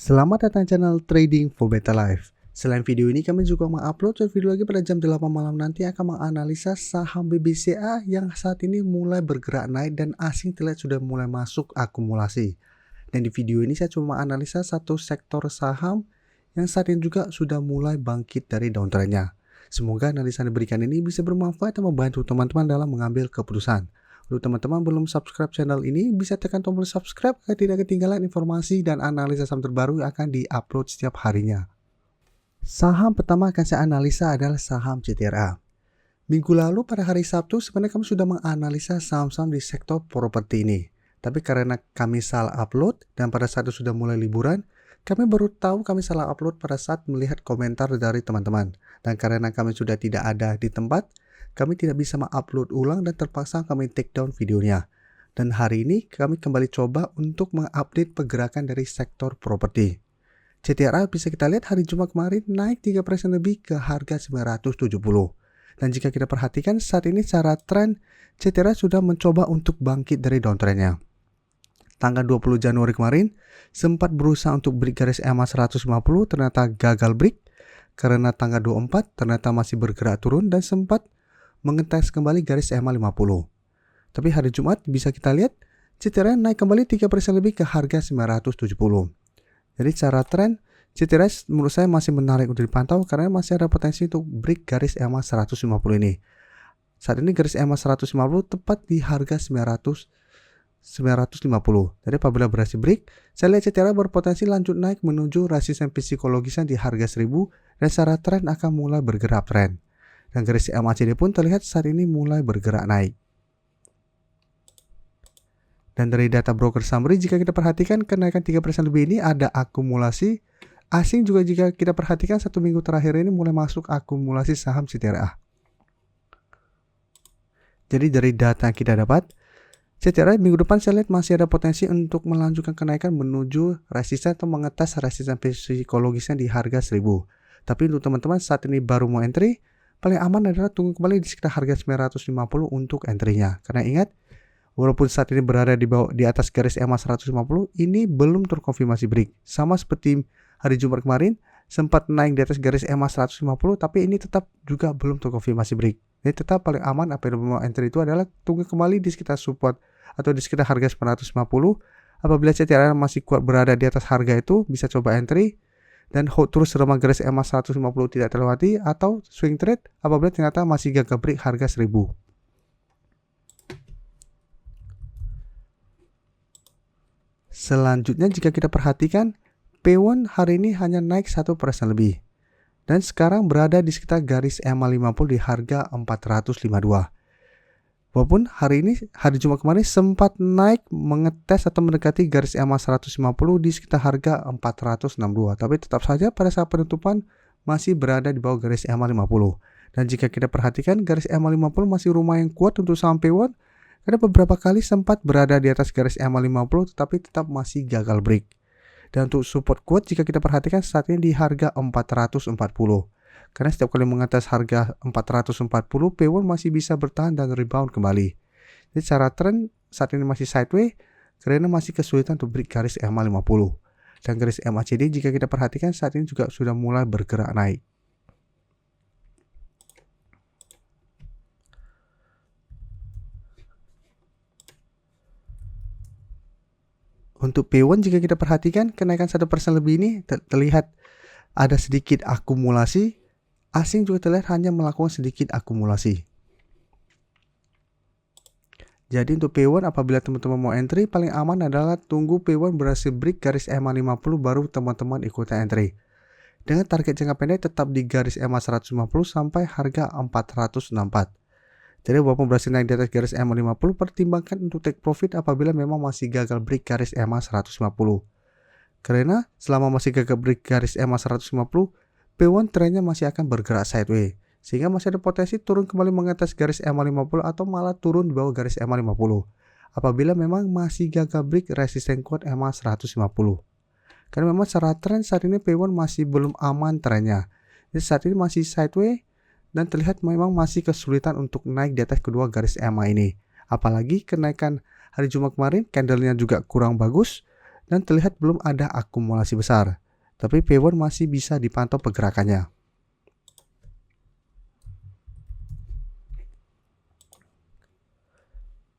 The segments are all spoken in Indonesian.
Selamat datang channel Trading for Better Life. Selain video ini, kami juga mengupload video lagi pada jam 8 malam nanti akan menganalisa saham BBCA yang saat ini mulai bergerak naik dan asing terlihat sudah mulai masuk akumulasi. Dan di video ini saya cuma analisa satu sektor saham yang saat ini juga sudah mulai bangkit dari downtrendnya. Semoga analisa yang diberikan ini bisa bermanfaat dan membantu teman-teman dalam mengambil keputusan. Untuk teman-teman belum subscribe channel ini, bisa tekan tombol subscribe agar tidak ketinggalan informasi dan analisa saham terbaru yang akan diupload setiap harinya. Saham pertama akan saya analisa adalah saham CTRA. Minggu lalu pada hari Sabtu sebenarnya kami sudah menganalisa saham-saham di sektor properti ini. Tapi karena kami salah upload dan pada saat itu sudah mulai liburan, kami baru tahu kami salah upload pada saat melihat komentar dari teman-teman. Dan karena kami sudah tidak ada di tempat, kami tidak bisa mengupload ulang dan terpaksa kami take down videonya. Dan hari ini kami kembali coba untuk mengupdate pergerakan dari sektor properti. CTRA bisa kita lihat hari Jumat kemarin naik 3% lebih ke harga 970. Dan jika kita perhatikan saat ini secara tren, CTRA sudah mencoba untuk bangkit dari downtrendnya. Tanggal 20 Januari kemarin sempat berusaha untuk break garis EMA 150, ternyata gagal break. Karena tanggal 24 ternyata masih bergerak turun dan sempat mengetes kembali garis EMA 50. Tapi hari Jumat bisa kita lihat CTRA naik kembali 3% lebih ke harga 970. Jadi secara tren CTRA menurut saya masih menarik untuk dipantau karena masih ada potensi untuk break garis EMA 150 ini. Saat ini garis EMA 150 tepat di harga 950. Jadi apabila berhasil break, saya lihat CTRA berpotensi lanjut naik menuju resistensi psikologisnya di harga 1000 dan secara tren akan mulai bergerak tren. Dan garis MACD pun terlihat saat ini mulai bergerak naik. Dan dari data broker summary jika kita perhatikan kenaikan 3% lebih ini ada akumulasi. Asing juga jika kita perhatikan satu minggu terakhir ini mulai masuk akumulasi saham CTRA. Jadi dari data yang kita dapat, CTRA minggu depan saya lihat masih ada potensi untuk melanjutkan kenaikan menuju resisten atau mengetes resisten psikologisnya di harga 1000. Tapi untuk teman-teman saat ini baru mau entry, paling aman adalah tunggu kembali di sekitar harga 950 untuk entry-nya. Karena ingat, walaupun saat ini berada di atas garis EMA 150, ini belum terkonfirmasi break. Sama seperti hari Jumat kemarin, sempat naik di atas garis EMA 150, tapi ini tetap juga belum terkonfirmasi break. Jadi tetap paling aman apabila mau entry itu adalah tunggu kembali di sekitar support atau di sekitar harga 950. Apabila CTRA masih kuat berada di atas harga itu, bisa coba entry. Dan hold terus selama garis EMA 150 tidak terlewati atau swing trade apabila ternyata masih gagal break harga 1000. Selanjutnya jika kita perhatikan P1 hari ini hanya naik 1% lebih dan sekarang berada di sekitar garis EMA 50 di harga 452. Walaupun hari Jumat kemarin sempat naik mengetes atau mendekati garis EMA 150 di sekitar harga 462. Tapi tetap saja pada saat penutupan masih berada di bawah garis EMA 50. Dan jika kita perhatikan garis EMA 50 masih lumayan kuat untuk saham P1 karena beberapa kali sempat berada di atas garis EMA 50 tetapi tetap masih gagal break. Dan untuk support kuat jika kita perhatikan saat ini di harga 440. Karena setiap kali mengatas harga 440, P1 masih bisa bertahan dan rebound kembali. Jadi secara tren saat ini masih sideways karena masih kesulitan untuk break garis EMA 50. Dan garis MACD jika kita perhatikan saat ini juga sudah mulai bergerak naik. Untuk P1 jika kita perhatikan kenaikan 1% lebih ini terlihat ada sedikit akumulasi. Asing juga terlihat hanya melakukan sedikit akumulasi. Jadi untuk P1 apabila teman-teman mau entry paling aman adalah tunggu P1 berhasil break garis EMA 50 baru teman-teman ikutan entry. Dengan target jangka pendek tetap di garis EMA 150 sampai harga 464. Jadi walaupun berhasil naik di atas garis EMA 50 pertimbangkan untuk take profit apabila memang masih gagal break garis EMA 150. Karena selama masih gagal break garis EMA 150, P1 trennya masih akan bergerak sideways, sehingga masih ada potensi turun kembali mengatas garis EMA 50 atau malah turun di bawah garis EMA 50 apabila memang masih gagal break resisten kuat EMA 150. Karena memang secara tren saat ini P1 masih belum aman trennya. Jadi saat ini masih sideways dan terlihat memang masih kesulitan untuk naik di atas kedua garis EMA ini. Apalagi kenaikan hari Jumat kemarin candlenya juga kurang bagus dan terlihat belum ada akumulasi besar. Tapi P1 masih bisa dipantau pergerakannya.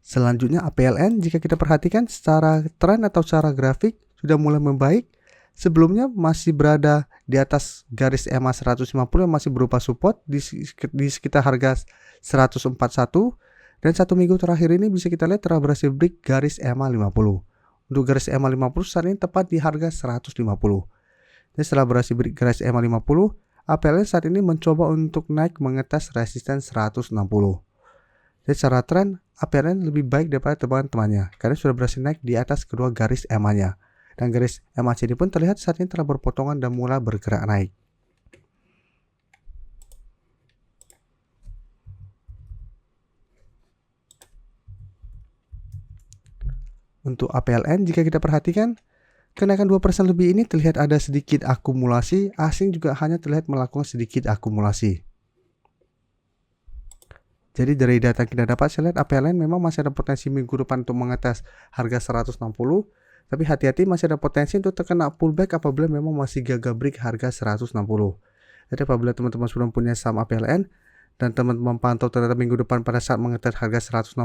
Selanjutnya APLN, jika kita perhatikan secara tren atau secara grafik sudah mulai membaik. Sebelumnya masih berada di atas garis EMA 150 yang masih berupa support di sekitar harga 141, dan 1 minggu terakhir ini bisa kita lihat telah berhasil break garis EMA 50. Untuk garis EMA 50 saat ini tepat di harga 150. Dan setelah berhasil break garis EMA 50, APLN saat ini mencoba untuk naik mengetes resisten 160. Jadi secara tren APLN lebih baik daripada teman-temannya karena sudah berhasil naik di atas kedua garis EMA-nya. Dan garis MACD pun terlihat saat ini telah berpotongan dan mulai bergerak naik. Untuk APLN, jika kita perhatikan, kenaikan 2% lebih ini terlihat ada sedikit akumulasi, asing juga hanya terlihat melakukan sedikit akumulasi. Jadi dari data yang kita dapat, saya lihat APLN memang masih ada potensi minggu depan untuk mengetes harga 160. Tapi hati-hati, masih ada potensi untuk terkena pullback apabila memang masih gagal break harga 160. Jadi apabila teman-teman sudah punya saham APLN dan teman-teman pantau ternyata minggu depan pada saat mengetes harga 160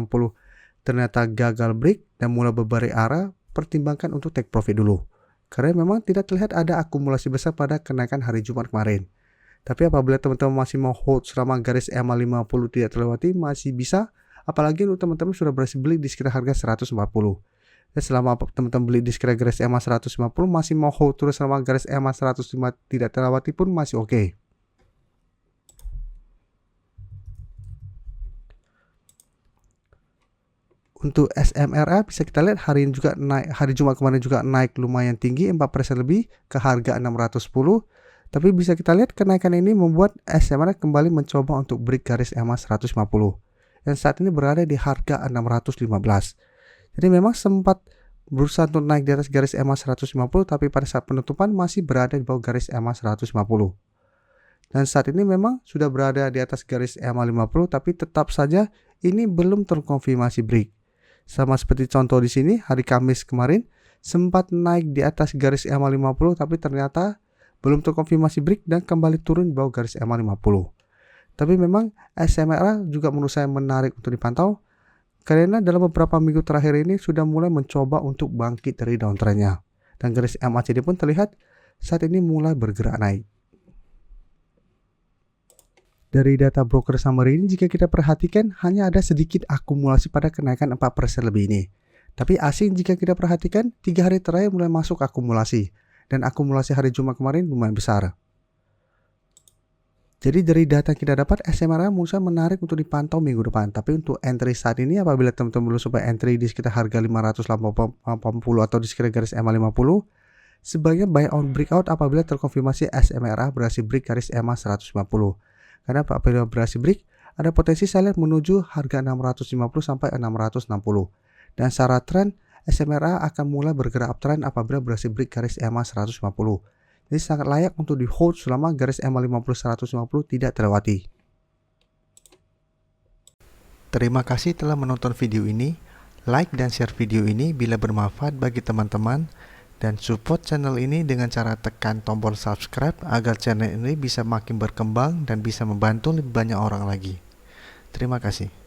ternyata gagal break dan mulai berbalik arah, pertimbangkan untuk take profit dulu. Karena memang tidak terlihat ada akumulasi besar pada kenaikan hari Jumat kemarin. Tapi apabila teman-teman masih mau hold selama garis EMA 50 tidak terlewati, masih bisa. Apalagi untuk teman-teman sudah berhasil beli di sekitar harga 140. Dan selama teman-teman beli di sekitar garis EMA 150 masih mau hold terus selama garis EMA 105 tidak terlewati pun masih oke. Untuk SMRA bisa kita lihat hari ini juga naik, hari Jumat kemarin juga naik lumayan tinggi 4% lebih ke harga 610. Tapi bisa kita lihat kenaikan ini membuat SMRA kembali mencoba untuk break garis EMA 150 dan saat ini berada di harga 615. Jadi memang sempat berusaha untuk naik di atas garis EMA 150, tapi pada saat penutupan masih berada di bawah garis EMA 150. Dan saat ini memang sudah berada di atas garis EMA 50, tapi tetap saja ini belum terkonfirmasi break. Sama seperti contoh di sini, hari Kamis kemarin sempat naik di atas garis EMA 50, tapi ternyata belum terkonfirmasi break dan kembali turun di bawah garis EMA 50. Tapi memang SMRA juga menurut saya menarik untuk dipantau. Karena dalam beberapa minggu terakhir ini sudah mulai mencoba untuk bangkit dari downtrendnya. Dan garis MACD pun terlihat saat ini mulai bergerak naik. Dari data broker summary ini jika kita perhatikan hanya ada sedikit akumulasi pada kenaikan 4% lebih ini. Tapi asing jika kita perhatikan 3 hari terakhir mulai masuk akumulasi. Dan akumulasi hari Jumat kemarin lumayan besar. Jadi dari data yang kita dapat, SMRA menurut saya menarik untuk dipantau minggu depan. Tapi untuk entry saat ini apabila teman-teman belum supaya entry di sekitar harga 580 atau di sekitar garis EMA 50, sebaiknya buy on breakout apabila terkonfirmasi SMRA berhasil break garis EMA 150. Karena apabila berhasil break, ada potensi saya lihat menuju harga 650 sampai 660. Dan secara tren, SMRA akan mulai bergerak uptrend apabila berhasil break garis EMA 150. Jadi sangat layak untuk di hold selama garis EMA 50-150 tidak terlewati. Terima kasih telah menonton video ini. Like dan share video ini bila bermanfaat bagi teman-teman. Dan support channel ini dengan cara tekan tombol subscribe agar channel ini bisa makin berkembang dan bisa membantu lebih banyak orang lagi. Terima kasih.